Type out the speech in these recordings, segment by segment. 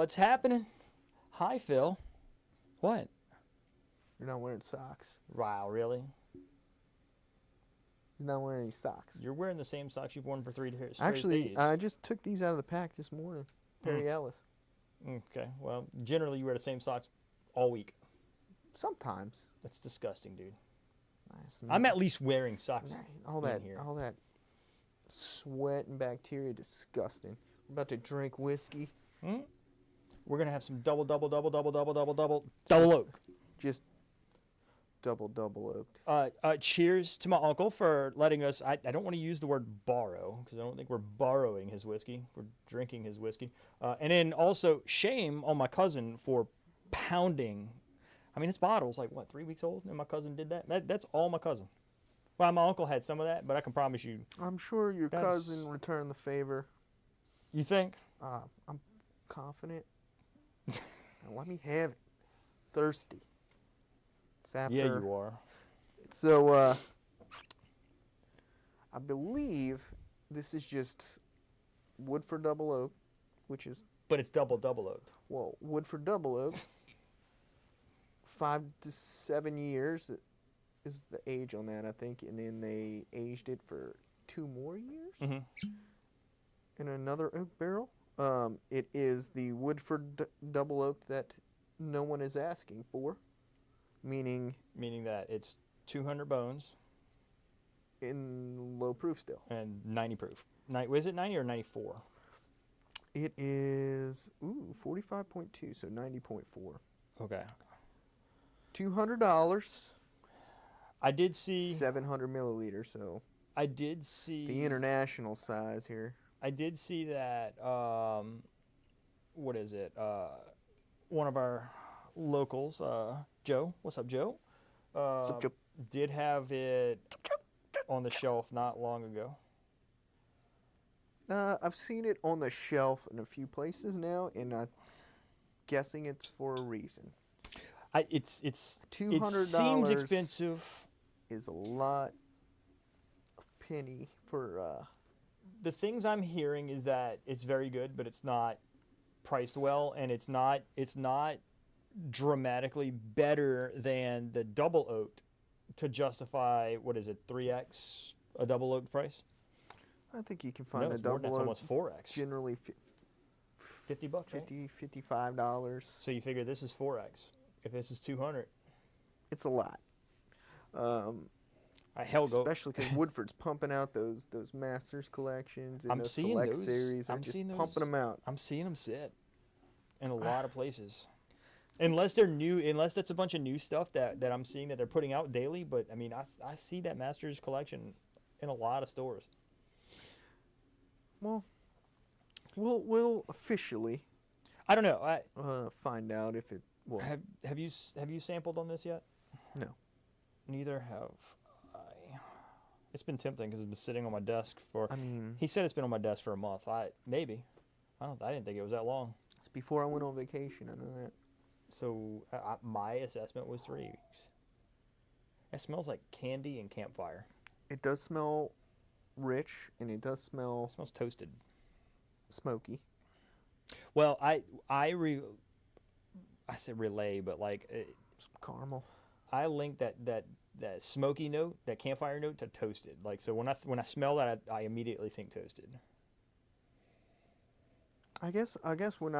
What's happening? Hi, Phil. What? You're not wearing socks. Wow, really? He's not wearing any socks. You're wearing the same socks you've worn for 3 straight Actually, days. I just took these out of the pack this morning. Perry Ellis. Okay, well, generally you wear the same socks all week. Sometimes. That's disgusting, dude. Nice. I'm at least wearing socks all that sweat and bacteria, disgusting. We're about to drink whiskey. We're gonna have some double oak. Just double oaked. Cheers to my uncle for letting us. I don't want to use the word borrow because I don't think we're borrowing his whiskey. We're drinking his whiskey. And then also shame on my cousin for pounding. I mean, this bottle's like, what, 3 weeks old? And my cousin did that? That's all my cousin. Well, my uncle had some of that, but I can promise you. I'm sure your cousin returned the favor. You think? I'm confident. Now let me have it. Thirsty. It's after. Yeah, you are. So, I believe this is just Woodford double oak, which is. But it's double oaked. Well, Woodford double oak. 5 to 7 years is the age on that, I think, and then they aged it for 2 more years in another oak barrel. It is the Woodford double oak that no one is asking for, meaning that it's 200 bones in low proof still, and 90 proof. Was it 90 or 94? It is 45.2, so 90.4. Okay. $200. I did see 700 milliliters. So I did see the international size here. I did see that. What is it? One of our locals, Joe. What's up, Joe? What's up, Joe? Did have it on the shelf not long ago. I've seen it on the shelf in a few places now, and I'm guessing it's for a reason. It's $200. It seems expensive. Is a lot of penny for. The things I'm hearing is that it's very good, but it's not priced well, and it's not dramatically better than the double oaked to justify, what is it, 3x a double oaked price? I think you can find No, a double oaked. That's almost 4x. Generally, $50, right? $55. So you figure this is 4x. If this is 200, it's a lot. Especially because Woodford's pumping out those Masters collections and those Select series. They're just pumping them out. I'm seeing them sit in a lot of places. Unless they're new, unless that's a bunch of new stuff that I'm seeing that they're putting out daily. But I mean, I see that Masters collection in a lot of stores. Well, we'll officially. I don't know. Find out if it. Well, have you sampled on this yet? No. Neither have I. It's been tempting because it's been sitting on my desk for. I mean, he said it's been on my desk for a month. I didn't think it was that long. It's before I went on vacation. I know that. So my assessment was 3 weeks. It smells like candy and campfire. It does smell rich, and it does smell. It smells toasted. Smoky. Well, I said relay, but like some caramel. I link that smoky note, that campfire note, to toasted. Like, so when I smell that, I immediately think toasted. I guess when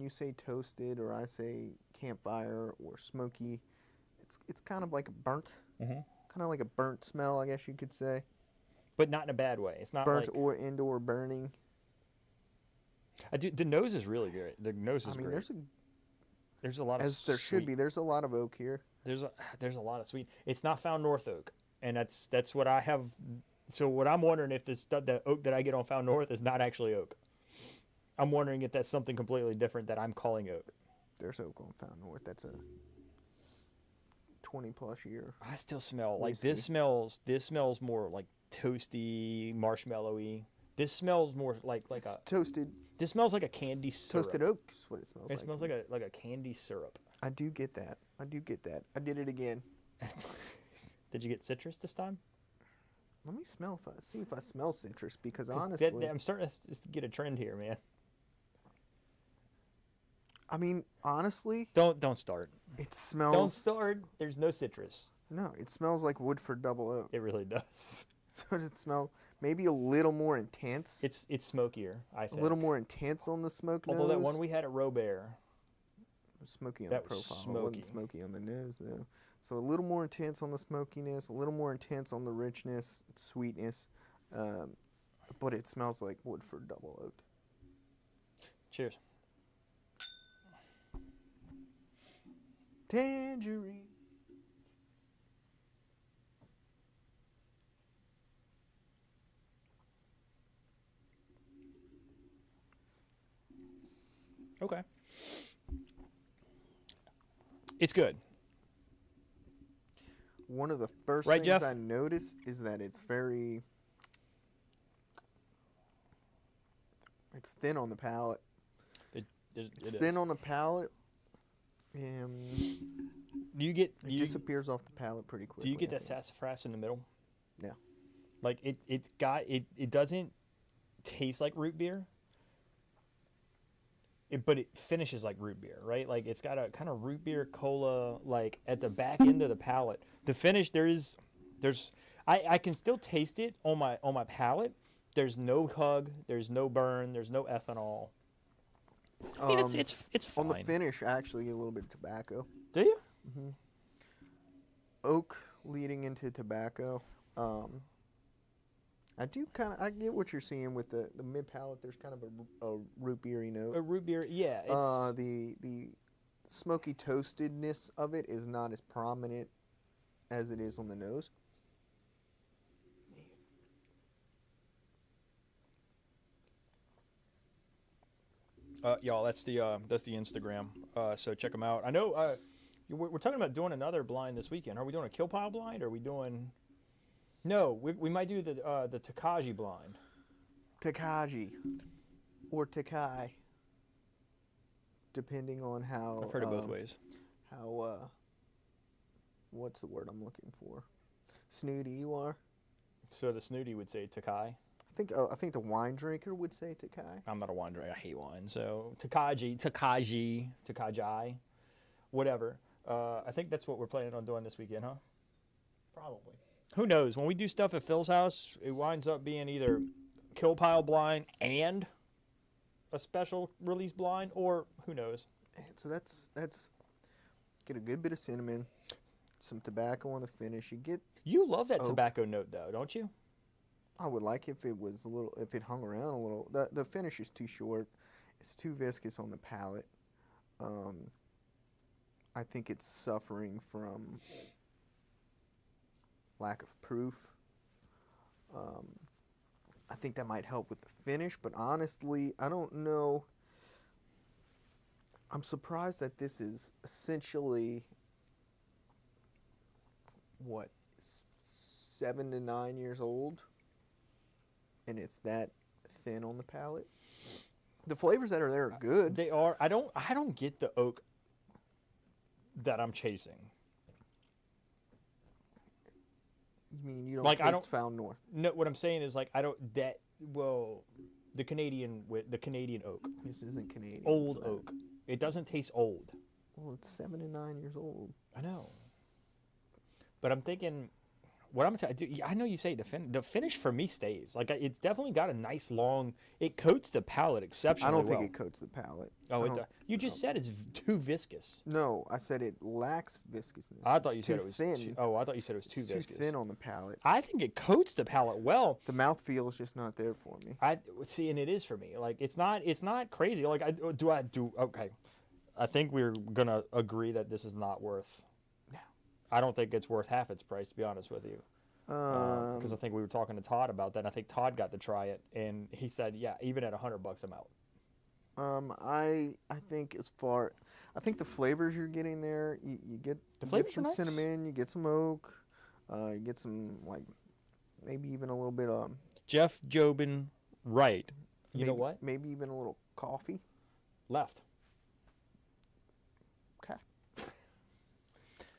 you say toasted, or I say campfire or smoky, it's kind of like a burnt, kind of like a burnt smell, I guess you could say. But not in a bad way. It's not burnt like, or indoor burning. The nose is really good. The nose is great. There's a lot of as there sweet. Should be. There's a lot of oak here. There's a lot of sweet. It's not found North oak, and that's what I have. So what I'm wondering if the oak that I get on Found North is not actually oak. I'm wondering if that's something completely different that I'm calling oak. There's oak on Found North. That's a 20+ year. I still smell whiskey. Like this smells more like toasty, marshmallowy. This smells more like a toasted. This smells like a candy syrup. Toasted oak is what it smells like. It smells like a candy syrup. I do get that. I did it again. Did you get citrus this time? Let me see if I smell citrus, because honestly, I'm starting to get a trend here, man. I mean, honestly, Don't start. it smells. Don't start. There's no citrus. No, it smells like Woodford double oak. It really does. So does it smell maybe a little more intense? It's smokier, I think. A little more intense on the smoke Although nose. that one we had at Robert, Smoky on that the was profile. It smoky. wasn't smoky on the nose though. So a little more intense on the smokiness, a little more intense on the richness, sweetness, but it smells like Woodford double oak. cheers. Tangerine. Okay. It's good. One of the first Right, things Jeff? I notice is that it's thin on the palate. It's thin on the palate, and Do you get it disappears off the palate pretty quickly. do you get I that think. sassafras in the middle? No. Like it doesn't taste like root beer. But it finishes like root beer, right? Like it's got a kind of root beer cola like at the back end of the palate. The finish I can still taste it on my palate. There's no hug, there's no burn, there's no ethanol. I mean, it's fine. On the finish, I actually get a little bit of tobacco. Do you? Oak leading into tobacco. I get what you're seeing with the mid palate. There's kind of a root beery note. A root beer, yeah. The smoky toastedness of it is not as prominent as it is on the nose. Y'all, that's the Instagram. So check them out. I know we're talking about doing another blind this weekend. Are we doing a kill pile blind? Or are we doing? No, we might do the Takaji blind. Takaji or Takai, depending on how. I've heard it both ways. How what's the word I'm looking for? Snooty you are. So the snooty would say Takai. I think the wine drinker would say Takai. I'm not a wine drinker. I hate wine. So Takaji, whatever. I think that's what we're planning on doing this weekend, huh? Probably. Who knows? When we do stuff at Phil's house, it winds up being either kill pile blind and a special release blind, or who knows? And so that's get a good bit of cinnamon, some tobacco on the finish. You love that oak. tobacco note, though, don't you? I would like if it hung around a little. The finish is too short. It's too viscous on the palate. I think it's suffering from lack of proof. I think that might help with the finish, but honestly, I don't know. I'm surprised that this is essentially, 7 to 9 years old, and it's that thin on the palate. The flavors that are there are good. They are. I don't get the oak that I'm chasing. You mean you don't Like, I taste don't- Found North? No, what I'm saying is like I don't that well, the Canadian oak, This isn't Canadian. old so that- oak. It doesn't taste old. Well, it's 7 to 9 years old. I know. But I'm thinking, what I'm saying, I know you say the finish for me stays. Like it's definitely got a nice long. It coats the palate I exceptionally don't well. think it coats the palate. Oh, I it don't- does. You just said it's too viscous. No, I said it lacks viscousness. I thought It's you said too it was thin. I thought you said it was too It's viscous. too thin on the palate. I think it coats the palate well. The mouthfeel is just not there for me. I see, and it is for me. Like it's not crazy. Like okay. I think we're gonna agree that this is not worth. No. I don't think it's worth half its price, to be honest with you. Because I think we were talking to Todd about that. And I think Todd got to try it, and he said, "Yeah, even at $100, I'm out." I think I think the flavors you're getting there, you get flavors some are nice. cinnamon, you get some oak, you get some maybe even a little bit Jeff Jobin, right? You know maybe- what? Maybe even a little coffee. Left. Okay.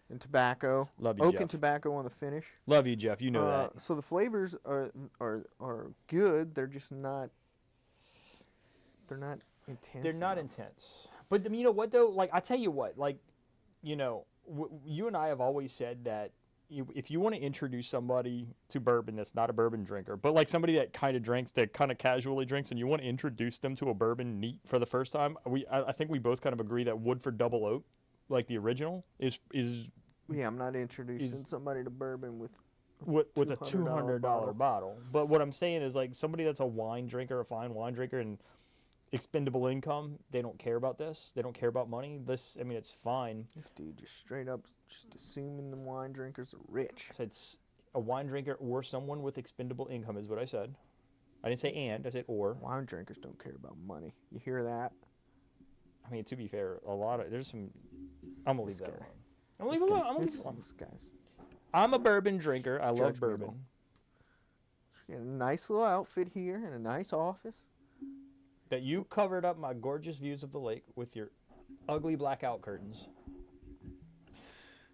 And tobacco. Love you, Oak Jeff. and tobacco on the finish. Love you, Jeff. You know that. So the flavors are good. They're just not. They're not intense. They're not enough. intense. But you know what though? Like I tell you what, like you know, you and I have always said that if you want to introduce somebody to bourbon that's not a bourbon drinker, but like somebody that kind of drinks, that kind of casually drinks, and you want to introduce them to a bourbon neat for the first time, I think we both kind of agree that Woodford Double Oak, like the original, is Yeah, I'm not introducing somebody to bourbon with with a $200 bottle. But what I'm saying is like somebody that's a wine drinker, a fine wine drinker, and expendable income, they don't care about this. They don't care about money. This, I mean, it's fine. This dude just straight up just assuming the wine drinkers are rich. I said a wine drinker or someone with expendable income is what I said. I didn't say and, I said or. Wine drinkers don't care about money. You hear that? I mean, to be fair, there's some, I'm going to leave that alone. I'm going This to leave it guy- alone. I'm going to this- leave it alone. this guy's I'm a bourbon drinker. I love Judgmental. bourbon. got a nice little outfit here and a nice office. That you covered up my gorgeous views of the lake with your ugly blackout curtains.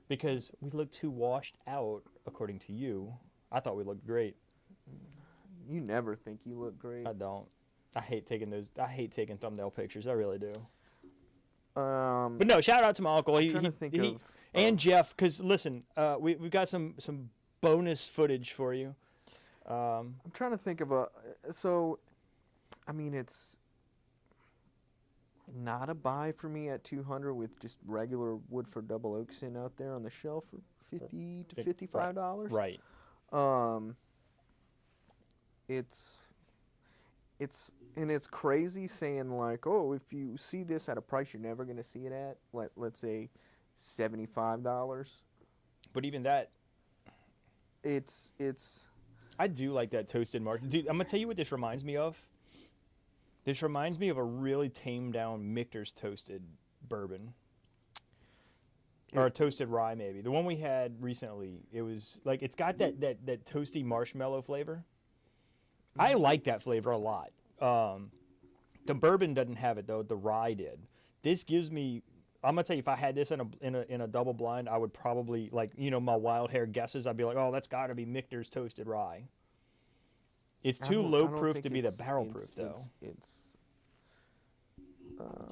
Because we look too washed out, according to you. I thought we looked great. You never think you look great. I don't. I hate taking thumbnail pictures. I really do. But no, shout out to my uncle. I'm trying to think and Jeff, because listen, we've got some bonus footage for you. I'm trying to think of I mean, it's not a buy for me at 200 with just regular Woodford Double Oak sitting out there on the shelf for $50 to $55. Right. It's crazy saying like, oh, if you see this at a price you're never gonna see it at, let's say $75. But even that, it's I do like that toasted marshmallow. Dude, I'm gonna tell you what this reminds me of. This reminds me of a really tamed down Michter's toasted bourbon. Or a toasted rye, maybe. The one we had recently, it was like, it's got that toasty marshmallow flavor. I like that flavor a lot. The bourbon doesn't have it though. The rye did. This gives me. I'm gonna tell you, if I had this in a double blind, I would probably, like, you know, my wild hair guesses. I'd be like, oh, that's got to be Michter's toasted rye. It's too low proof to be the barrel proof though. It's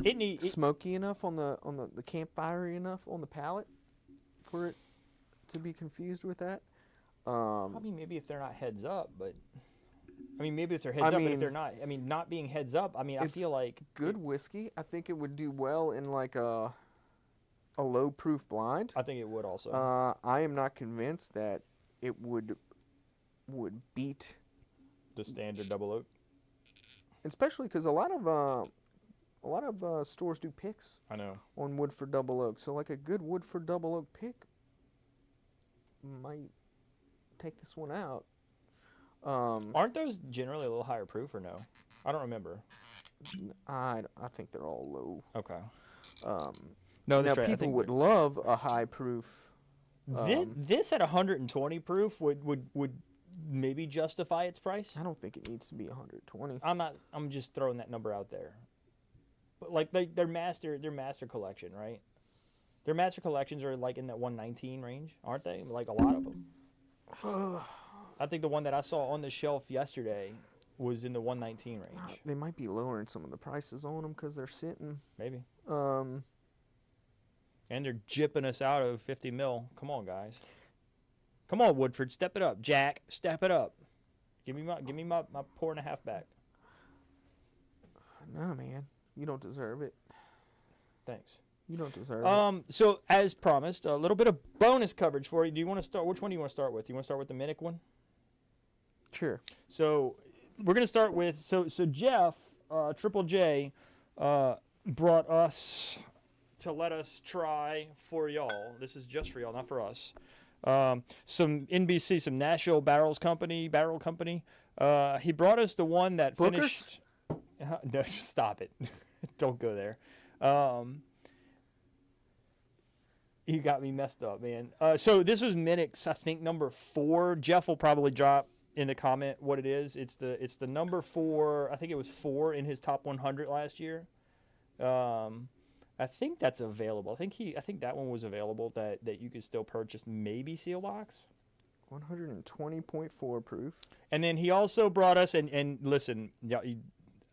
It smoky enough on the campfire enough on the palate for it to be confused with that. I mean, maybe if they're not heads up, but I mean, maybe if they're heads up, but if they're not, I mean, not being heads up, I mean, I feel like good whiskey. I think it would do well in like a low proof blind. I think it would also. I am not convinced that it would beat The standard double oak. especially because a lot of stores do picks I know. on Woodford Double Oak. So like a good Woodford Double Oak pick might take this one out. Aren't those generally a little higher proof or no? I don't remember. I think they're all low. Okay. Now No, that's right. I people think would love a high proof. this at 120 proof would maybe justify its price. I don't think it needs to be 120. I'm just throwing that number out there. But like their master collection, right? Their master collections are like in that 119 range, aren't they? Like a lot of them. I think the one that I saw on the shelf yesterday was in the 119 range. They might be lowering some of the prices on them because they're sitting. Maybe. And they're jipping us out of 50 mil. Come on, guys. Come on, Woodford, step it up. Jack, step it up. Give me my pour and a half back. No, man, you don't deserve it. Thanks. You don't deserve it. So as promised, a little bit of bonus coverage for you. Do you want to start? Which one do you want to start with? You want to start with the Minnick one? Sure. So we're gonna start with so Jeff Triple J brought us to let us try for y'all. This is just for y'all, not for us. Some NBC, some Nashville Barrel Company. He brought us the one that finished. No, stop it! Don't go there. You got me messed up, man. So this was Minnick's, I think, number 4. Jeff will probably drop in the comment what it is. It's the number 4. I think it was 4 in his top 100 last year. I think that's available. I think that one was available that you could still purchase, maybe seal box. 120.4 proof. And then he also brought us and listen,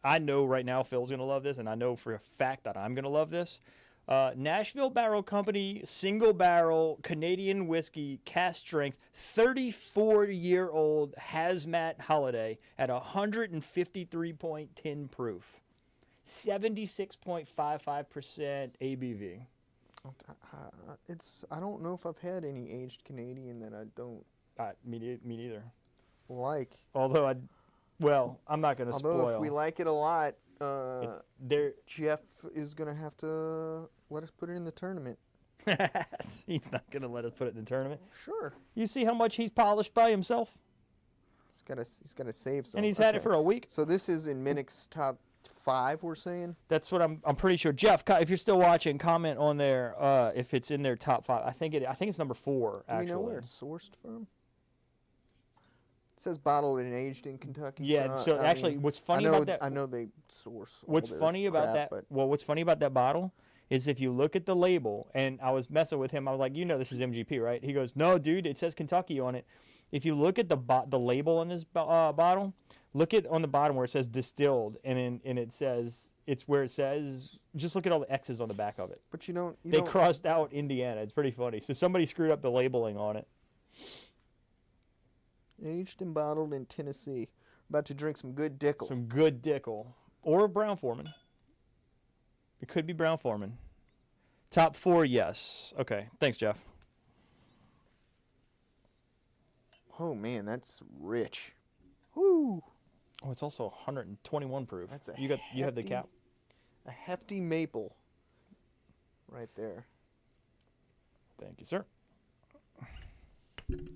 I know right now Phil's going to love this, and I know for a fact that I'm going to love this. Nashville Barrel Company, single barrel, Canadian whiskey, cask strength, 34-year-old hazmat holiday at 153.10 proof, 76.55% ABV. I don't know if I've had any aged Canadian that I don't Me neither. like. Although I'm not going to spoil. Although if we like it a lot, Jeff is going to have to let us put it in the tournament. He's not going to let us put it in the tournament. Sure. You see how much he's polished by himself? He's got to save some. And he's had it for a week. So this is in Minnick's top 5, we're saying? That's what I'm pretty sure. Jeff, if you're still watching, comment on there if it's in their top 5. I think it's number 4, actually. Do we know where it's sourced from? It says bottled and aged in Kentucky. Yeah, so actually, what's funny about that? I know they source. What's funny about that? Well, what's funny about that bottle is if you look at the label, and I was messing with him, I was like, this is MGP, right? He goes, no, dude, it says Kentucky on it. If you look at the label on this bottle, look at on the bottom where it says distilled, and it says it's where it says. Just look at all the X's on the back of it. But you don't. They crossed out Indiana. It's pretty funny. So somebody screwed up the labeling on it. Aged and bottled in Tennessee. About to drink some good Dickel. Some good Dickel. Or Brown Foreman. It could be Brown Foreman. Top 4, yes. Okay. Thanks, Jeff. Oh, man, that's rich. Woo! Oh, it's also 121 proof. That's you have the cap. A hefty maple. Right there. Thank you, sir.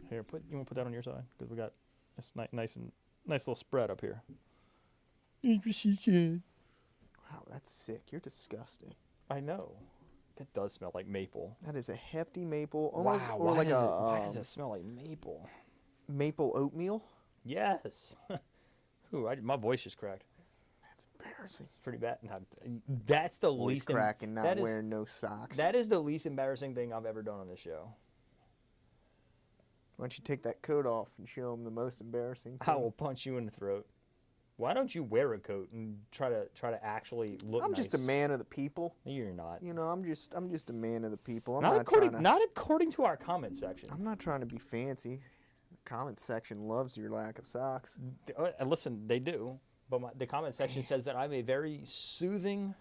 Here, you want to put that on your side because we got this nice little spread up here. Wow, that's sick. You're disgusting. I know. That does smell like maple. That is a hefty maple, almost, wow, or like why does it smell like maple? Maple oatmeal. Yes. Ooh, my voice just cracked. That's embarrassing. It's pretty bad. That's the Voice least cracking, not wearing no socks. That is the least embarrassing thing I've ever done on this show. Why don't you take that coat off and show them the most embarrassing thing? I will punch you in the throat. Why don't you wear a coat and try to actually look I'm nice? just a man of the people. You're not. I'm just a man of the people. Not according to our comment section. I'm not trying to be fancy. The comment section loves your lack of socks. Listen, they do. But the comment section says that I'm a very soothing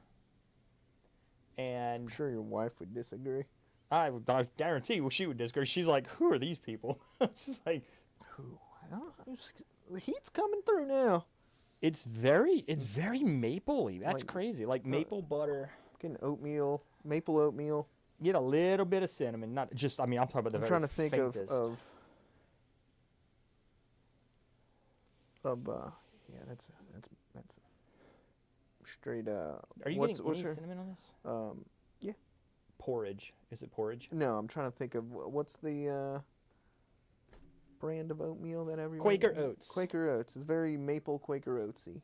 and... I'm sure your wife would disagree. I guarantee she would disagree. She's like, who are these people? She's like, who? The heat's coming through now. It's very mapley. That's crazy. Like maple butter. Getting oatmeal, maple oatmeal. Get a little bit of cinnamon. Not just, I'm talking about the very faintest. I'm trying to think yeah, that's straight Are you getting any cinnamon on this? Yeah. Porridge. Is it porridge? No, I'm trying to think of what's the brand of oatmeal that everyone... Quaker Oats. Quaker Oats. It's very maple Quaker Oatsy.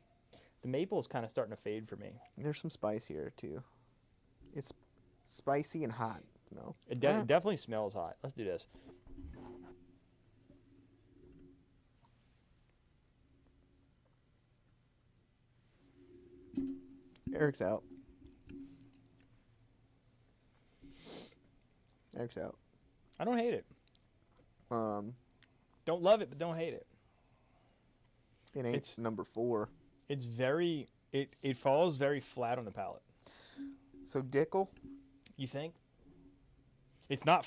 The maple is kind of starting to fade for me. There's some spice here, too. It's spicy and hot. No. It definitely smells hot. Let's do this. Eric's out. Eric's out. I don't hate it. Don't love it, but don't hate it. It ain't number 4. It's very... It falls very flat on the palate. So Dickel? You think? It's not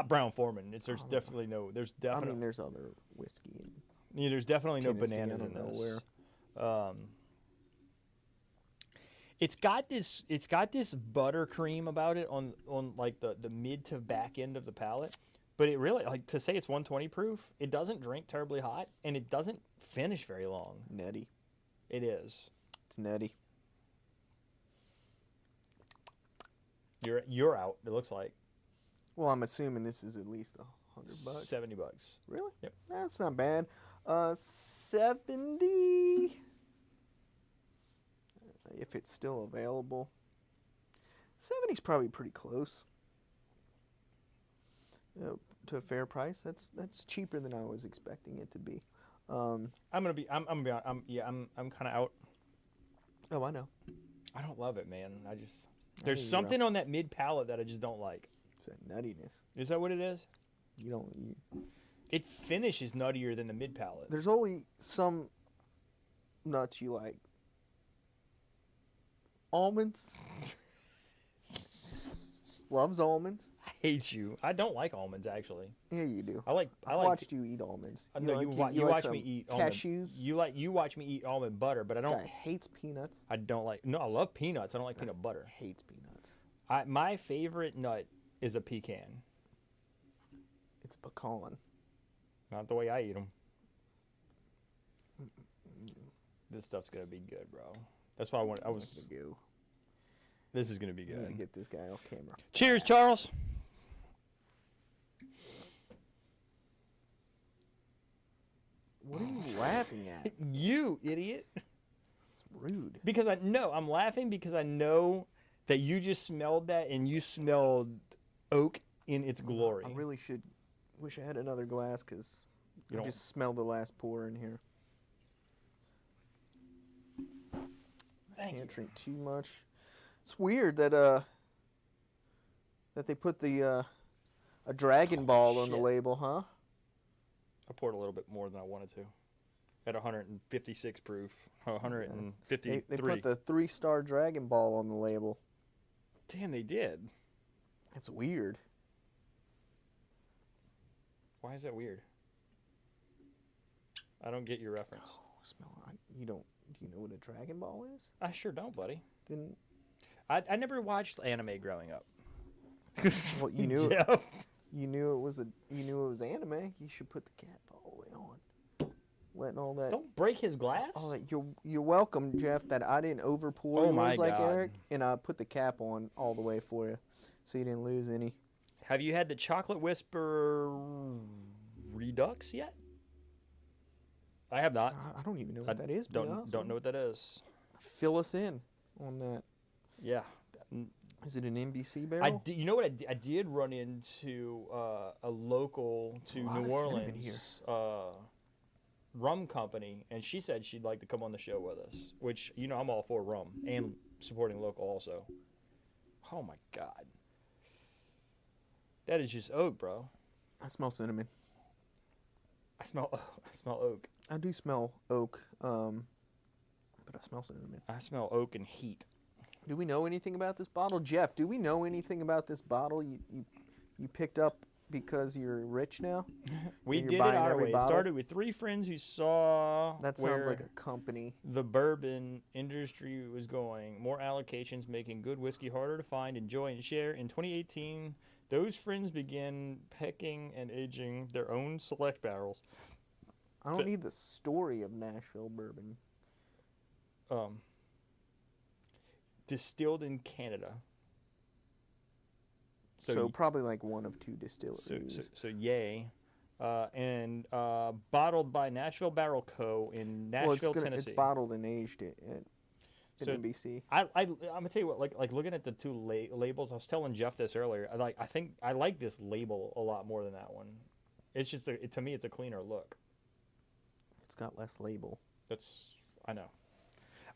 Brown Foreman. There's definitely no... There's definitely... I mean, there's other whiskey. Yeah, there's definitely no Tennessee, bananas I don't in know this. Where. It's got this buttercream about it on like the mid to back end of the palate, but it really, like, to say it's 120 proof, it doesn't drink terribly hot and it doesn't finish very long. Nutty. It is. It's nutty. You're out. It looks like. Well, I'm assuming this is at least $100. $70. Really? Yep. That's not bad. 70. If it's still available. 70's probably pretty close. To a fair price. That's cheaper than I was expecting it to be. I'm kind of out. Oh, I know. I don't love it, man. I There's hear you, something on that mid palate that I just don't like. It's that nuttiness. Is that what it is? You don't. It finishes nuttier than the mid palate. There's only some nuts you like. Almonds. Loves almonds. I hate you. I don't like almonds actually. Yeah, you do. I like. Watched you eat almonds. No, you like watch some me eat cashews. almond. You watch me eat almond butter, but This I don't. guy hates peanuts. I don't like. No, I love peanuts. I don't like peanut butter. Hates peanuts. My favorite nut is a pecan. It's a pecan. Not the way I eat them. This stuff's gonna be good, bro. That's why I was. Go. This is gonna be I need to good. get this guy off camera. Cheers, Charles. What are you laughing at? You idiot. It's rude. Because I'm laughing because I know that you just smelled that and you smelled oak in its glory. I really should. Wish I had another glass because You I don't- just smelled the last pour in here. Thank you. Can't drink too much. It's weird that that they put the a Dragon Ball on the shit. label, huh? I poured a little bit more than I wanted to. At 156 proof, 153. They put the 3-star Dragon Ball on the label. Damn, they did. It's weird. Why is that weird? I don't get your reference. You don't. Do you know what a Dragon Ball is? I sure don't, buddy. Then I never watched anime growing up. well, you knew Yeah. you knew it was anime. You should put the cap all the way on. Letting all that. Don't break his glass. All that you're welcome, Jeff. That I didn't over pour Oh my yours like God. Eric, and I put the cap on all the way for you, so you didn't lose any. Have you had the Chocolate Whisper Redux yet? I have not. I don't even know what that is. to be honest Don't with know what that is. you. Fill us in on that. Yeah. Is it an NBC I barrel? you know what I did run into a local to A lot New of cinnamon Orleans here. rum company, and she said she'd like to come on the show with us. Which I'm all for rum and supporting local also. Oh my God, that is just oak, bro. I smell cinnamon. I smell oak. I do smell oak, but I smell cinnamon. I smell oak and heat. Do we know anything about this bottle, Jeff? Do we know anything about this bottle you picked up because you're rich now? We And did you're it buying our every way. It bottle? started with 3 friends who saw That sounds where like a company. the bourbon industry was going. More allocations, making good whiskey harder to find, enjoy, and share. In 2018, those friends began pecking and aging their own select barrels. I don't need the story of Nashville bourbon. Distilled in Canada. So probably like one of 2 distilleries. So yay. And bottled by Nashville Barrel Co. in well, Nashville, Tennessee. it's bottled and aged at So NBC. I'm gonna tell you what, like looking at the 2 labels, I was telling Jeff this earlier. I think I like this label a lot more than that one. It's just to me, it's a cleaner look. It's got less label. I know.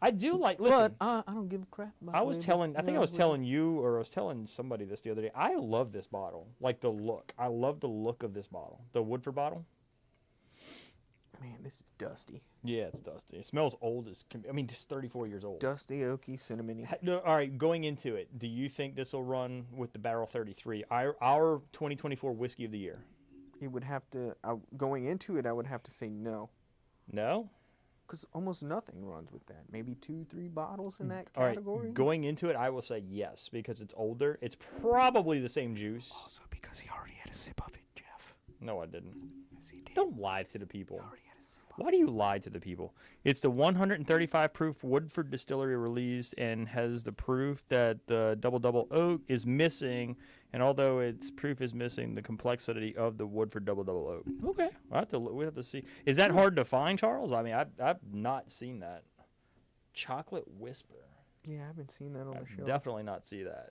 I do like. Listen, But I don't give a crap about I was label. telling. I think Yeah, I was label. telling you, or I was telling somebody this the other day. I love this bottle, like the look. I love the look of this bottle, the Woodford bottle. Man, this is dusty. Yeah, it's dusty. It smells old as. Just 34 years old. Dusty, oaky, cinnamony. No, all right, going into it, do you think this will run with the Barrel 33, our 2024 whiskey of the year? It would have to, going into it, I would have to say no. No? Because almost nothing runs with that. Maybe 2-3 bottles in that All right, category. going into it, I will say yes, because it's older. It's probably the same juice. Also because he already had a sip of it, Jeff. No, I didn't. Yes, he did. Don't lie to the people. He already had a sip of Why do you lie to the people? It's the 135 proof Woodford distillery released and has the proof that the double oak is missing. And although its proof is missing, the complexity of the Woodford double oak. Okay, we have to see. Is that hard to find, Charles? I mean, I've not seen that. Chocolate Whisper. Yeah, I haven't seen that on the show. Definitely not see that.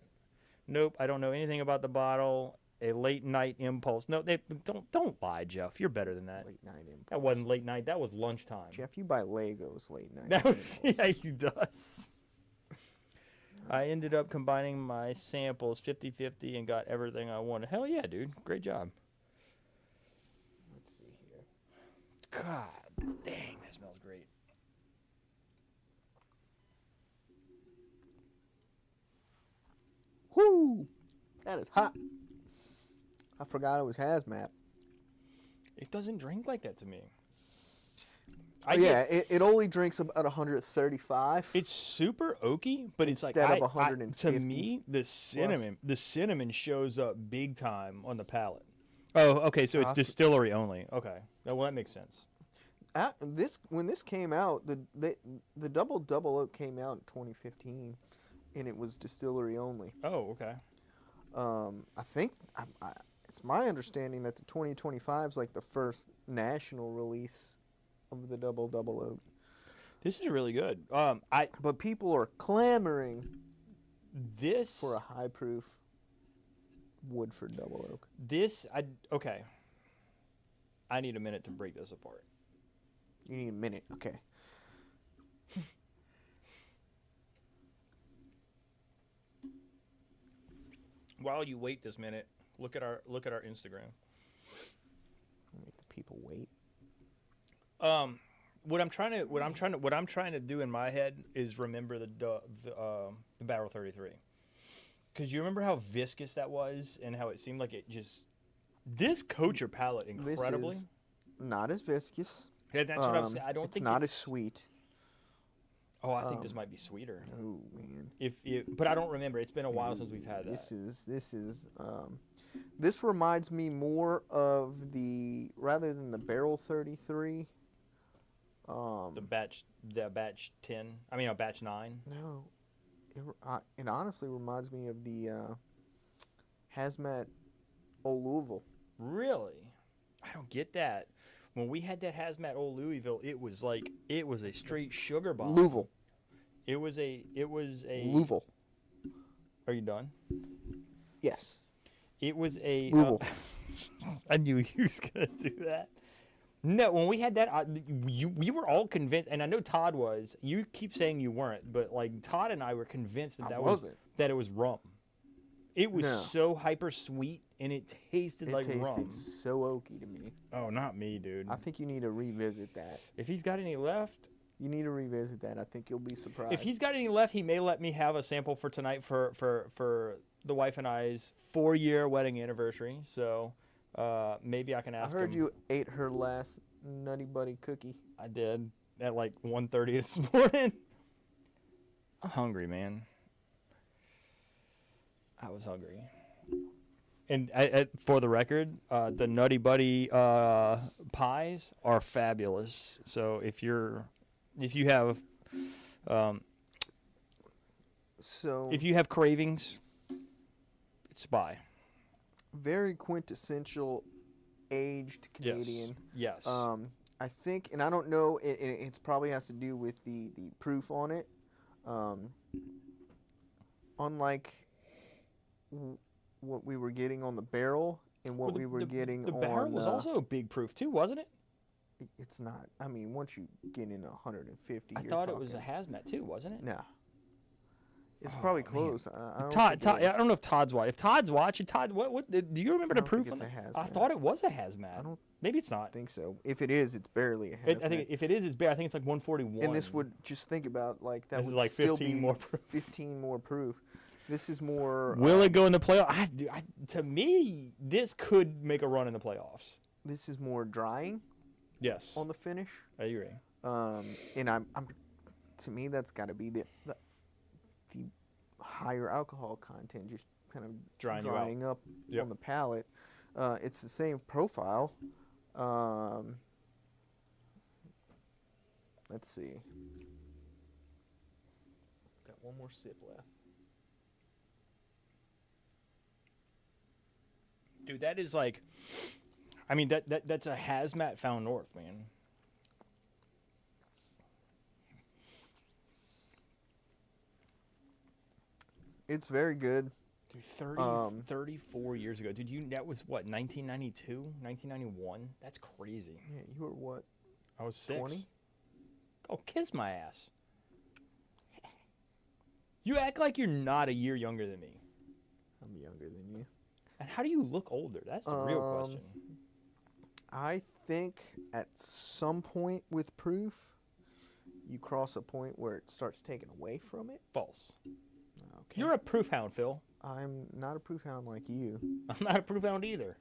Nope, I don't know anything about the bottle. a late night impulse. No, they don't lie, Jeff. You're better than that. Late night impulse. That wasn't late night. That was lunchtime. Jeff, you buy Legos late night. That was, impulse. yeah, he does. I ended up combining my samples 50-50 and got everything I wanted. Hell yeah, dude. Great job. Let's see here. God dang, that smells great. Whoo! That is hot. I forgot it was hazmat. It doesn't drink like that to me. It only drinks about 135. It's super oaky, but it's like Instead of 150 to me, the cinnamon shows up big time on the palate. Oh, okay, so it's distillery only. Okay, well that makes sense. When this came out, the double oak came out in 2015, and it was distillery only. Oh, okay. I think it's my understanding that the 2025 is like the first national release of the double oak. This is really good. But people are clamoring this for a high proof Woodford double oak. Okay. I need a minute to break this apart. You need a minute, okay. While you wait this minute, look at our Instagram. Make the people wait. What I'm trying to do in my head is remember the Barrel 33, because you remember how viscous that was and how it seemed like it just this coats your palate incredibly. This is not as viscous. Yeah, that's what I'm saying. I don't think it's not as sweet. Oh, I think this might be sweeter. Oh man. But I don't remember. It's been a while since we've had that. This reminds me more of rather than the Barrel 33. The batch 10. I mean, batch 9. No, it honestly reminds me of the Hazmat Old Louisville. Really? I don't get that. When we had that Hazmat Old Louisville, it was a straight sugar bomb. Louisville. It was a Louisville. Are you done? Yes. It was a Louisville. I knew he was gonna do that. No, when we had that, we were all convinced, and I know Todd was. You keep saying you weren't, but like Todd and I were convinced that that it was rum. It was so hyper sweet, and it tasted like rum. It tasted so oaky to me. Oh, not me, dude. I think you need to revisit that. If he's got any left, you need to revisit that. I think you'll be surprised. If he's got any left, he may let me have a sample for tonight for the wife and I's 4-year wedding anniversary. So. Maybe I can ask him. I heard you ate her last Nutty Buddy cookie. I did at like 1:30 this morning. I'm hungry, man. I was hungry. And for the record, the Nutty Buddy pies are fabulous. So if you have cravings, it's buy. Very quintessential aged Canadian. Yes. I think, and I don't know, it probably has to do with the proof on it. Unlike what we were getting on the barrel and what we were getting on... The barrel was also a big proof too, wasn't it? It's not. I mean, once you get into 150, I thought it was a hazmat too, wasn't it? No. It's probably close. I don't know if Todd's watching. If Todd's watching, Todd, what do you remember the proof on that? I thought it was a hazmat. Maybe it's not. Think so. If it is, it's barely a hazmat. I think if it is, it's bare. I think it's like 141. And this would just think about like that. This would is like still 15 be more proof. 15 more proof. This is more. Will it go in the playoff? To me, this could make a run in the playoffs. This is more drying. Yes. On the finish. I agree. And I'm to me that's got to be the higher alcohol content, just kind of drying up on the palate. It's the same profile. Let's see. Got one more sip left. Dude, that is like, I mean, that's a hazmat found north, man. It's very good. Dude, 34 years ago. Dude, that was what, 1992, 1991? That's crazy. Yeah, you were what? I was 6. 20? Oh, kiss my ass. You act like you're not a year younger than me. I'm younger than you. And how do you look older? That's the real question. I think at some point with proof, you cross a point where it starts taking away from it. False. Okay. You're a proof hound, Phil. I'm not a proof hound like you. I'm not a proof hound either.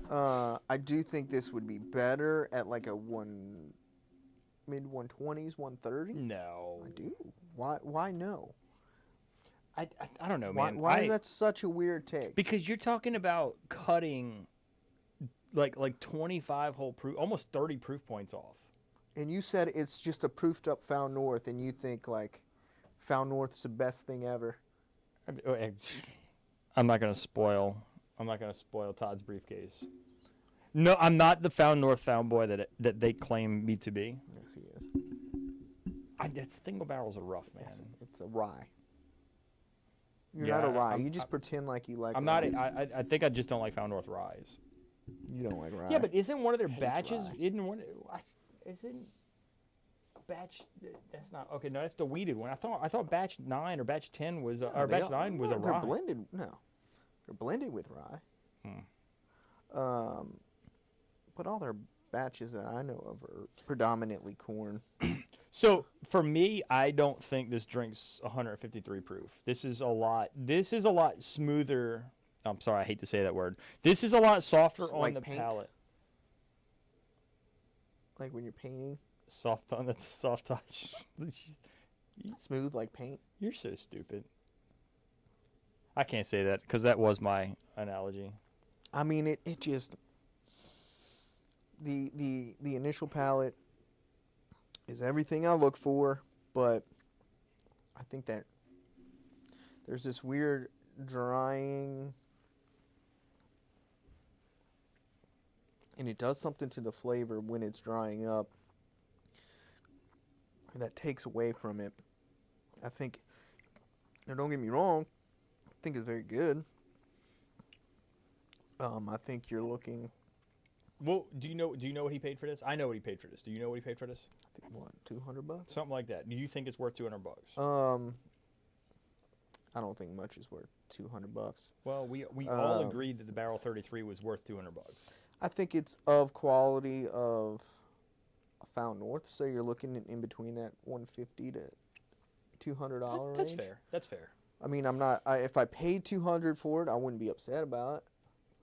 I do think this would be better at like a mid 120s, 130. No. I do. Why no? I don't know, man. Why is that such a weird take? Because you're talking about cutting like 25 whole proof, almost 30 proof points off. And you said it's just a proofed up Found North, and you think like Found North's the best thing ever. I'm not gonna spoil Todd's briefcase. No, I'm not the Found North Found boy that they claim me to be. Yes, he is. That single barrels are rough, man. Yes, it's a rye. You're Yeah, not a rye. You just pretend like you like. I'm ryes. not. I think I just don't like Found North ryes. You don't like rye. Yeah, but isn't one of their Hates batches? rye. Isn't batch? That's not okay. No, that's the weeded one. I thought batch 9 or batch 10 was or batch 9 was a they're rye. blended. No, they're blended with rye. But all their batches that I know of are predominantly corn. So for me, I don't think this drink's 153 proof. This is a lot smoother. I'm sorry, I hate to say that word. This is a lot softer It's on like the paint? palate. Like when you're painting, Soft on the soft touch. smooth like paint. You're so stupid. I can't say that because that was my analogy. I mean, it just the initial palate is everything I look for, but I think that there's this weird drying, and it does something to the flavor when it's drying up that takes away from it. I think, now don't get me wrong, I think it's very good. I think you're looking. Well, do you know what he paid for this? I know what he paid for this. Do you know what he paid for this? I think what, $200? Something like that. Do you think it's worth $200? I don't think much is worth $200. Well, we all agreed that the Barrel 33 was worth $200. I think it's of quality of a Found North, so you're looking in between that $150 to $200 That's range. fair. That's fair. I mean, if I paid $200 for it, I wouldn't be upset about it.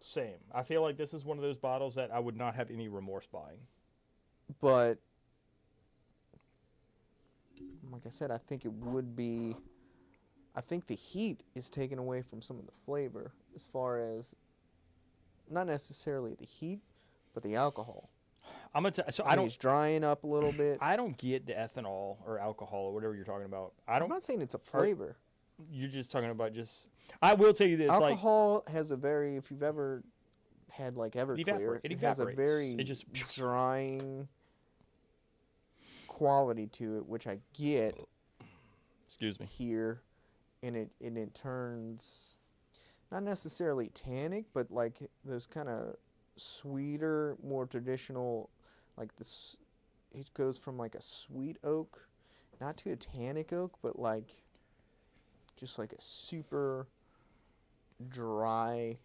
Same. I feel like this is one of those bottles that I would not have any remorse buying. But like I said, I think it would be. I think the heat is taken away from some of the flavor, as far as not necessarily the heat, but the alcohol. I'm gonna so I don't. It's drying up a little bit. I don't get the ethanol or alcohol or whatever you're talking about. I'm not saying it's a flavor. You're just talking about just. I will tell you this: alcohol has a very. If you've ever had like Everclear, it has a evaporates. very It just drying quality to it, which I get. Excuse me. Here, and it turns not necessarily tannic, but like those kind of sweeter, more traditional, like this. It goes from like a sweet oak, not to a tannic oak, but like just like a super dry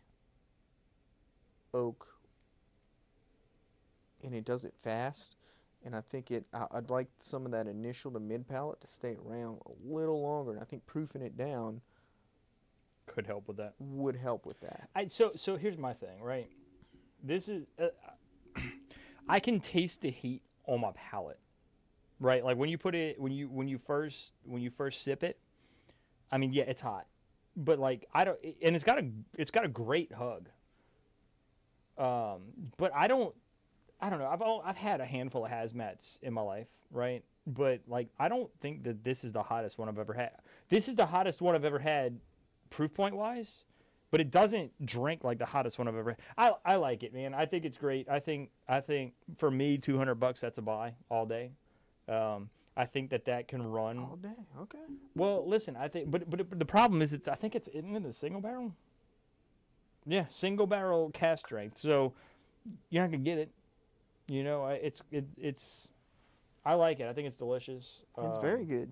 oak, and it does it fast. And I think I'd like some of that initial to mid palate to stay around a little longer, and I think proofing it down could help with that. Would help with that. So here's my thing, right? This is I can taste the heat on my palate, right? Like when you put it when you first sip it, I mean, yeah, it's hot, but like I don't, and it's got a great hug. But I don't know. I've had a handful of hazmats in my life, right? But like I don't think that this is the hottest one I've ever had. This is the hottest one I've ever had, proof point wise. But it doesn't drink like the hottest one I've ever had. I like it, man. I think it's great. I think for me, $200 that's a buy all day. I think that can run. All day. Okay. Well, listen, I think, but the problem is, I think isn't it a single barrel? Yeah, single barrel cast strength. So you're not gonna get it. You know, it's. I like it. I think it's delicious. It's very good.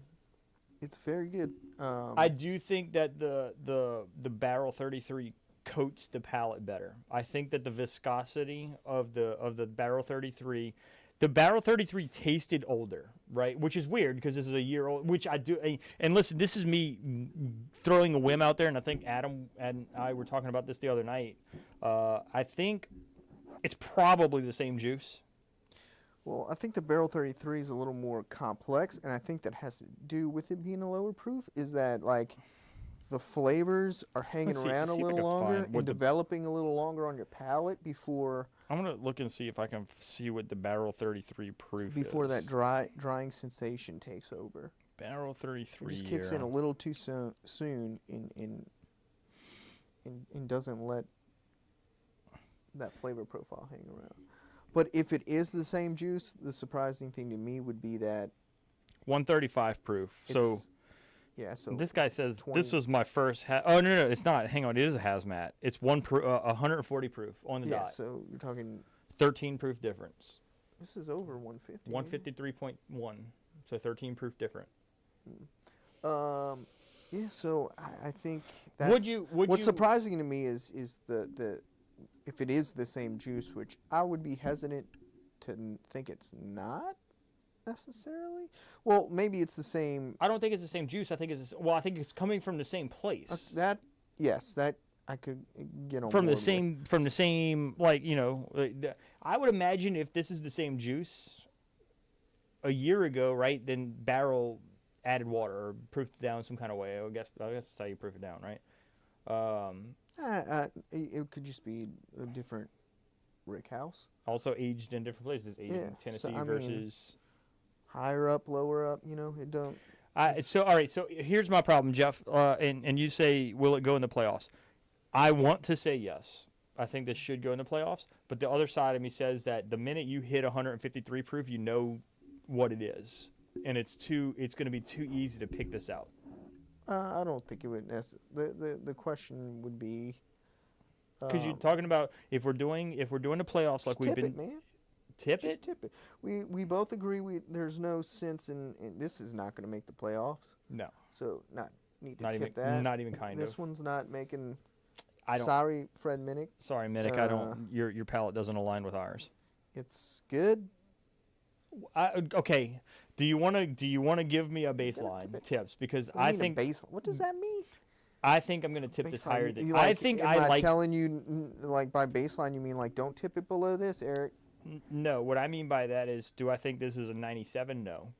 It's very good. I do think that the barrel 33 coats the palate better. I think that the viscosity of the barrel 33. The barrel 33 tasted older, right? Which is weird because this is a year old, which I do. And listen, this is me throwing a whim out there, and I think Adam and I were talking about this the other night. I think it's probably the same juice. Well, I think the barrel 33 is a little more complex, and I think that has to do with it being a lower proof, is that, like, the flavors are hanging around a little longer and developing a little longer on your palate before... I'm going to look and see if I can see what the barrel 33 proof before is. that drying sensation takes over. Barrel 33 It just kicks in a little too soon and doesn't let that flavor profile hang around. But if it is the same juice, the surprising thing to me would be that 135 proof. So yeah, so this guy says 20. This was my first. Oh no, it's not. Hang on, it is a hazmat. It's 140 proof on the dot. Yeah, so you're talking 13 proof difference. This is over 150. 153.1, so 13 proof different. Yeah, so I think that's what's surprising to me is the if it is the same juice, which I would be hesitant to think it's not necessarily. Well, maybe it's the same. I don't think it's the same juice. I think it's coming from the same place. That I could get on from board the same like, you know, I would imagine if this is the same juice a year ago, right? Then barrel added water or proofed it down some kind of way. I guess that's how you proof it down, right? It could just be a different rick house. Also aged in different places. Aged in Tennessee versus higher up, lower up. You know, it don't. So all right. So here's my problem, Jeff. And you say, will it go in the playoffs? I want to say yes. I think this should go in the playoffs. But the other side of me says that the minute you hit 153 proof, you know what it is, and it's going to be too easy to pick this out. I don't think it would necessarily. The question would be because you're talking about if we're doing the playoffs like we've been. Tip it, man. Just tip it. We both agree there's no sense in this is not going to make the playoffs. No. So tip that. Not even kind of. This one's not making. I don't. Sorry, Fred Minnick. Sorry, Minnick. I don't. Your palate doesn't align with ours. It's good. Okay. Do you want to give me a baseline tips? Because I think what does that mean? I think I'm going to tip this higher than I think. Am I telling you like by baseline you mean like don't tip it below this, Eric? No. What I mean by that is, do I think this is a 97? No.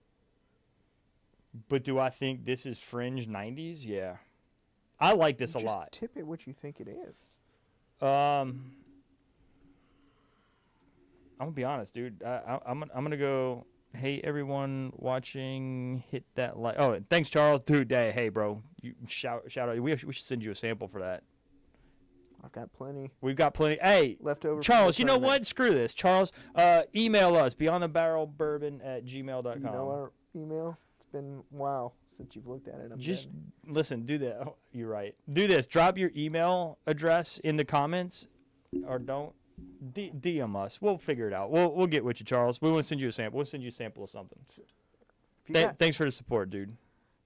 But do I think this is fringe 90s? Yeah. I like this a lot. Tip it what you think it is. I'm gonna be honest, dude. I'm gonna go. Hey, everyone watching, hit that like. Oh, thanks, Charles. Dude, hey, bro. You shout out. We should send you a sample for that. I've got plenty. We've got plenty. Hey, leftover. Charles, you know what? Screw this, Charles. Email us beyondthebarrelbourbon@gmail.com. Do you know our email? It's been a while since you've looked at it. Listen. Do that. Oh, you're right. Do this. Drop your email address in the comments, or don't. DM us. We'll figure it out. We'll get with you, Charles. We want to send you a sample. We'll send you a sample of something. Thanks for the support, dude.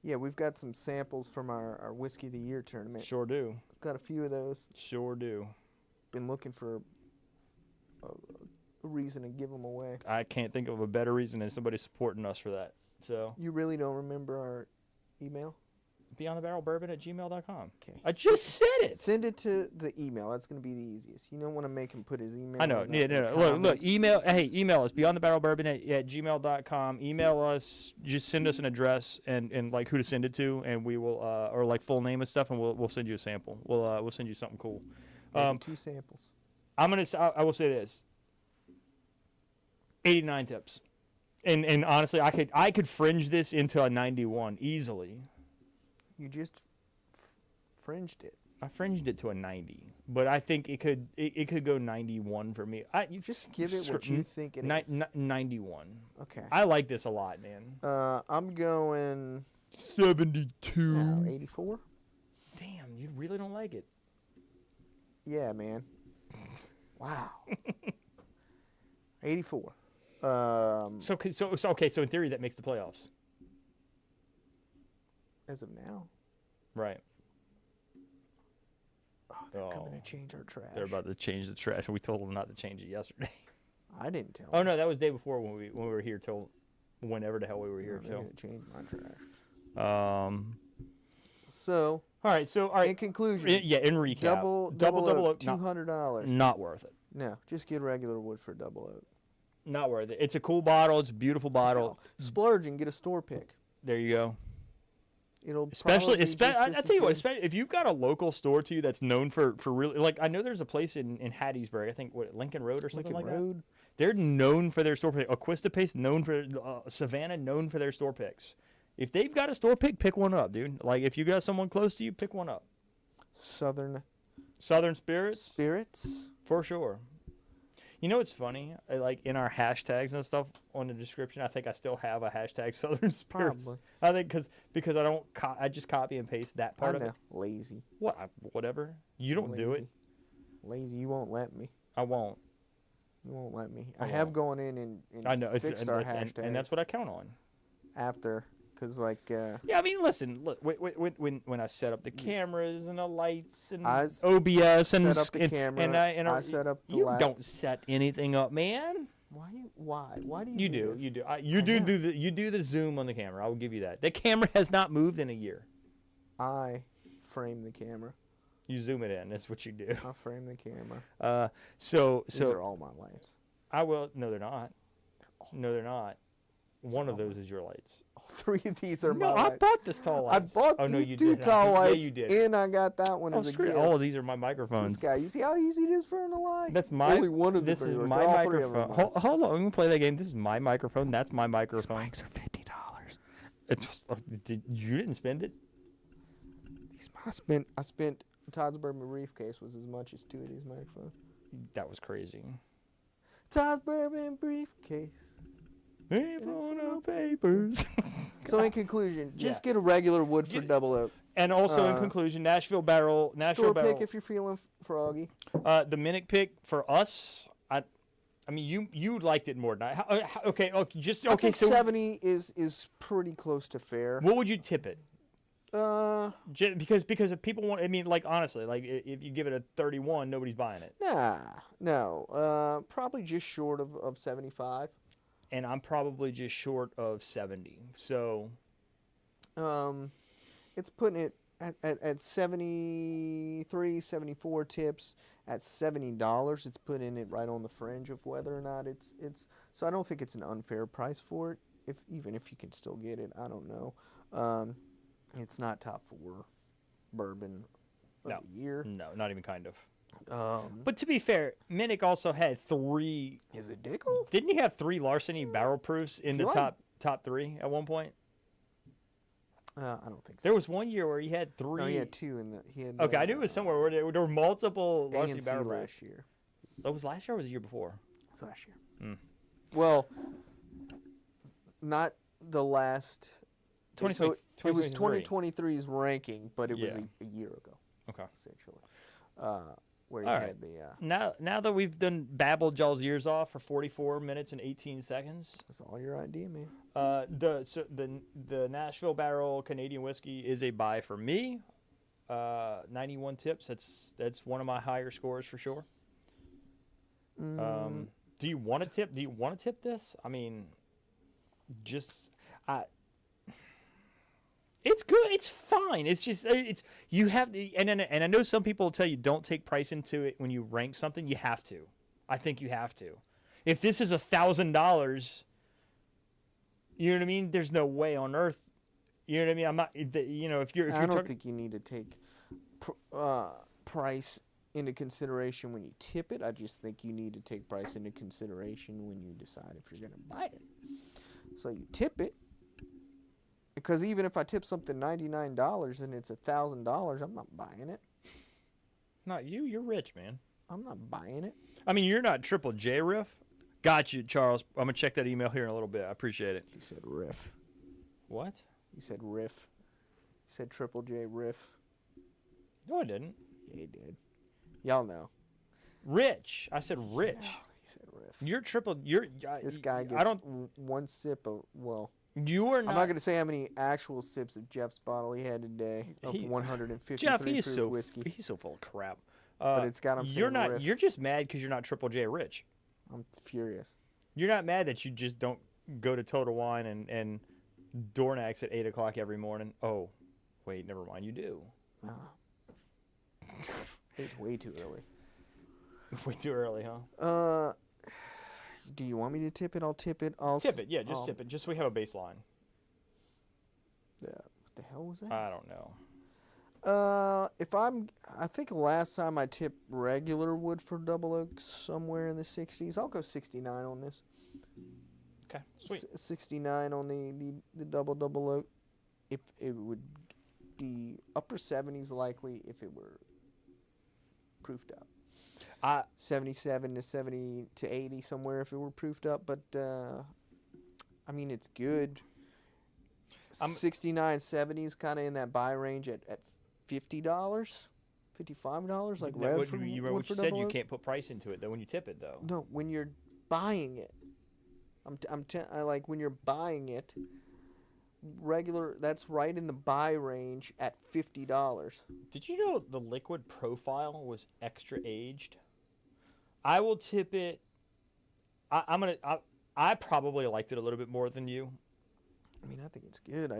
Yeah, we've got some samples from our Whiskey of the Year tournament. Sure do. Got a few of those. Sure do. Been looking for a reason to give them away. I can't think of a better reason than somebody supporting us for that. So. You really don't remember our email? beyondthebarrelbourbon@gmail.com. Okay. I just said it. Send it to the email. That's going to be the easiest. You don't want to make him put his email. I know. No. Look. Email us beyondthebarrelbourbon@gmail.com. Email us. Just send us an address and like who to send it to, and we will or like full name and stuff, and we'll send you a sample. We'll send you something cool. Maybe 2 samples. I will say this. 89 tips, and honestly, I could fringe this into a 91 easily. You just fringed it. I fringed it to a 90, but I think it could go 91 for me. You Just give it what you think it is. 91. Okay. I like this a lot, man. I'm going 72. now 84. Damn, you really don't like it. Yeah, man. Wow. 84. So in theory that makes the playoffs. As of now. Right. Oh, they're coming to change our trash. They're about to change the trash. We told them not to change it yesterday. I didn't tell them. Oh no, that was the day before when we were here till whenever the hell we were here. They're going to change my trash. So. All right. In conclusion. In recap. Double oak, $200. Not worth it. No, just get regular Woodford double oak. Not worth it. It's a cool bottle. It's a beautiful bottle. Splurge and get a store pick. There you go. It'll especially I tell you what, especially if you've got a local store to you that's known for really, like, I know there's a place in Hattiesburg, I think Lincoln Road or something like that. They're known for their store pick. Aquista Paste known for Savannah known for their store picks. If they've got a store pick one up, dude. Like if you got someone close to you, pick one up. Southern Spirits for sure. You know what's funny? Like in our hashtags and stuff on the description, I think I still have a hashtag Southern Spirits. Probably. I think because I don't. I just copy and paste that part of it. Lazy. Whatever. You don't do it. Lazy. You won't let me. I won't. You won't let me. I have gone in and I know fixed our hashtags. And that's what I count on. After. Because, like... yeah, I mean, listen. Look, when I set up the cameras and the lights and OBS and... set up the camera. I set up the lights. You don't set anything up, man. Why? Why do you You do. You do the zoom on the camera. I will give you that. The camera has not moved in a year. I frame the camera. You zoom it in. That's what you do. I frame the camera. These are all my lights. I will... No, they're not. No, they're not. One of those is your lights. All three of these are my lights. No, I bought this tall lights. I bought these two tall lights, yeah, you did. And I got that one as a gift. All of these are my microphones. This guy, you see how easy it is for him to lie? That's my... Only one of this is my microphone. Hold on, I'm going to play that game. This is my microphone. That's my microphone. These mics are $50. You didn't spend it? I spent Todd's Bourbon Briefcase was as much as two of these microphones. That was crazy. Todd's Bourbon Briefcase. No papers. So in conclusion, just get a regular Woodford double oak. And also in conclusion, Nashville Barrel. Store pick if you're feeling froggy. The Minute pick for us. I mean, you liked it more than I. Okay. I think so 70 is pretty close to fair. What would you tip it? Because if people want, I mean, like honestly, like if you give it a 31, nobody's buying it. No. Probably just short of 75. And I'm probably just short of 70. So, it's putting it at 73, 74 tips at $70. It's putting it right on the fringe of whether or not it's. So I don't think it's an unfair price for it. Even if you can still get it, I don't know. It's not top 4 bourbon of the year. No, not even kind of. But to be fair, Minnick also had 3. Is it Dickel? Didn't he have 3 Larceny barrel proofs in the top 3 at one point? I don't think so. There was one year where he had 3. No, he had 2 in the. He had. Okay, I knew it was somewhere where there were multiple Larceny ANC barrel proofs. last year. That was last year or was it the year before? It was last year. Well, not the last. It was 2023's ranking, but it was a year ago. Okay. Essentially. Where you had the now that we've babbled y'all's ears off for 44 minutes and 18 seconds. That's all your idea, man. The Nashville Barrel Canadian whiskey is a buy for me. 91 tips. That's one of my higher scores for sure. Do you want to tip? Do you want to tip this? I mean, it's good. It's fine. It's just you have the and I know some people will tell you don't take price into it when you rank something. You have to. I think you have to. If this is $1,000, you know what I mean. There's no way on earth. You know what I mean. I'm not. You know, if you're. I don't think you need to take price into consideration when you tip it. I just think you need to take price into consideration when you decide if you're going to buy it. So you tip it. Because even if I tip something $99 and it's $1,000, I'm not buying it. Not you. You're rich, man. I'm not buying it. I mean, you're not Triple J Riff. Got you, Charles. I'm going to check that email here in a little bit. I appreciate it. You said riff. What? You said riff. You said Triple J riff. No, I didn't. Yeah, you did. Y'all know. Rich. I said rich. No, he said riff. You're triple. You're. This guy gets I don't. one sip of, well, You are not. I'm not going to say how many actual sips of Jeff's bottle he had today of 153 Jeff, proof so whiskey. He's so full of crap. But it's got him saying You're not. riff. You're just mad because you're not Triple J rich. I'm furious. You're not mad that you just don't go to Total Wine and Dornax at 8 o'clock every morning. Oh, wait, never mind. You do. Nah. It's way too early. Way too early, huh? Do you want me to tip it? I'll tip it. Tip it, yeah, just tip it. Just so we have a baseline. Yeah. What the hell was that? I don't know. I think last time I tipped regular Woodford Double Oak somewhere in the 60s. I'll go 69 on this. Okay, sweet. 69 on the double oak. If it would be upper 70s likely if it were proofed up. 77 to 70 to 80 somewhere if it were proofed up, but I mean it's good. 69, 70s kind of in that buy range at $50, $55 like red what for you Woodford said Double you Oak. can't put price into it though when you tip it though. No, when you're buying it. I like when you're buying it, regular, that's right in the buy range at $50. Did you know the liquid profile was extra aged? I will tip it. I probably liked it a little bit more than you. I mean, I think it's good.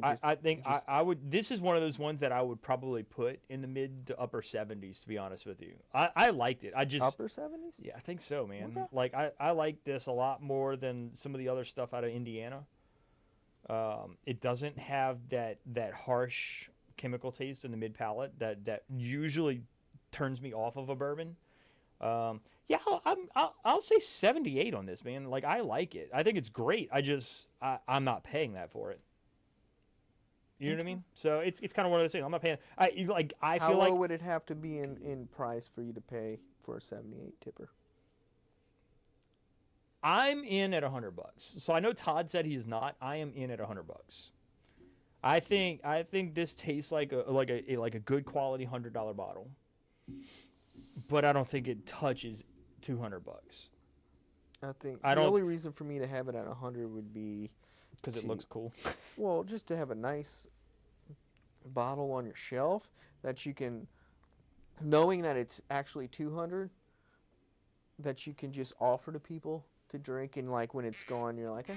I would. This is one of those ones that I would probably put in the mid to upper 70s. To be honest with you, I liked it. I just upper 70s. Yeah, I think so, man. Okay. Like I like this a lot more than some of the other stuff out of Indiana. It doesn't have that harsh chemical taste in the mid palate that usually turns me off of a bourbon. Yeah, I'll say 78 on this, man. Like I like it. I think it's great. I'm not paying that for it. You know what I mean? So it's kind of one of those things. I'm not paying. I feel like How low would it have to be in price for you to pay for a 78 tipper? I'm in at $100. So I know Todd said he's not. I am in at $100. I think this tastes like a good quality $100 bottle, but I don't think it touches $200. I think the only reason for me to have it at 100 would be because it looks cool. Well, just to have a nice bottle on your shelf that you can, knowing that it's actually 200, that you can just offer to people to drink, and like when it's gone, you're like,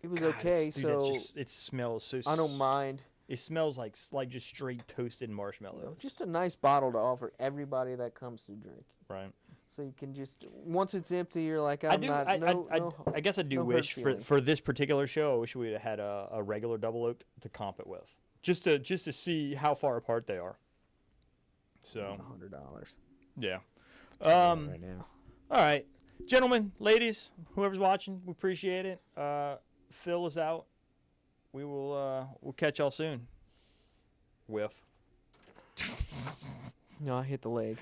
it was okay. So it smells so. I don't mind. It smells like just straight toasted marshmallows. Just a nice bottle to offer everybody that comes to drink. Right. So you can just, once it's empty, you're like, I guess I do wish for this particular show, I wish we would have had a regular double oak to comp it with, just to see how far apart they are. So $100. Yeah. Right now. All right, gentlemen, ladies, whoever's watching, we appreciate it. Phil is out. We will we'll catch y'all soon. Whiff. No, I hit the leg.